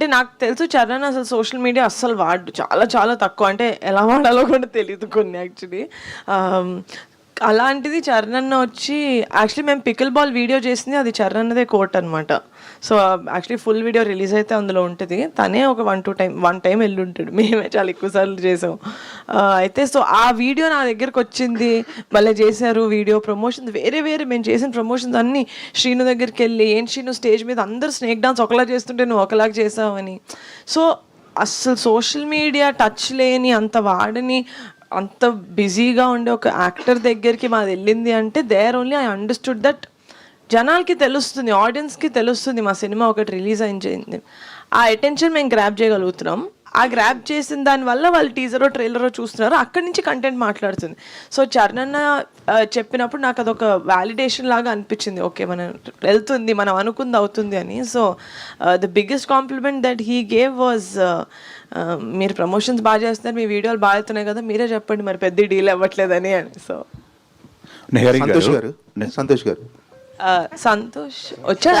అంటే నాకు తెలుసు చరణ్ అసలు సోషల్ మీడియా అస్సలు వాడు, చాలా చాలా తక్కువ, అంటే ఎలా వాడాలో కూడా తెలియదు కొన్ని యాక్చువల్లీ. అలాంటిది చరణ్ అన్న వచ్చి, యాక్చువల్లీ మేము పికిల్ బాల్ వీడియో చేసింది అది చరణ్ అన్నదే కోట్ అనమాట. So actually full video release అయితే అందులో ఉంటుంది, తనే ఒక 1 టైం వెళ్ళి ఉంటాడు, మేమే చాలా ఎక్కువసార్లు చేసాం. అయితే సో ఆ వీడియో నా దగ్గరకు వచ్చింది, మళ్ళీ చేశారు వీడియో ప్రమోషన్స్, వేరే మేము చేసిన ప్రమోషన్స్ అన్నీ శ్రీను దగ్గరికి వెళ్ళి, ఏంటి శ్రీను స్టేజ్ మీద అందరూ స్నేక్ డాన్స్ ఒకలా చేస్తుంటే నువ్వు ఒకలాగా చేసావని. సో అస్సలు సోషల్ మీడియా టచ్ లేని, అంత వాడని, అంత బిజీగా ఉండే ఒక యాక్టర్ దగ్గరికి మాది వెళ్ళింది అంటే there only I understood that జనాలకి తెలుస్తుంది, ఆడియన్స్కి తెలుస్తుంది మా సినిమా ఒకటి రిలీజ్ అయింది, ఆ అటెన్షన్ మేము గ్రాప్ చేయగలుగుతున్నాం. ఆ గ్రాప్ చేసిన దానివల్ల వాళ్ళు టీజరో ట్రైలరో చూస్తున్నారు, అక్కడి నుంచి కంటెంట్ మాట్లాడుతుంది. సో చరణ్ అన్న చెప్పినప్పుడు నాకు అదొక వ్యాలిడేషన్ లాగా అనిపించింది, ఓకే మనం వెళ్తుంది, మనం అనుకుంది అవుతుంది అని. So the biggest compliment that he gave was, మీరు ప్రమోషన్స్ బాగా చేస్తున్నారు, మీ వీడియోలు బాగా అవుతున్నాయి కదా, మీరే చెప్పండి మరి పెద్ద డీల్ అవ్వట్లేదని అని. సో సంతోష్ గారు సంతోష్ వచ్చారు.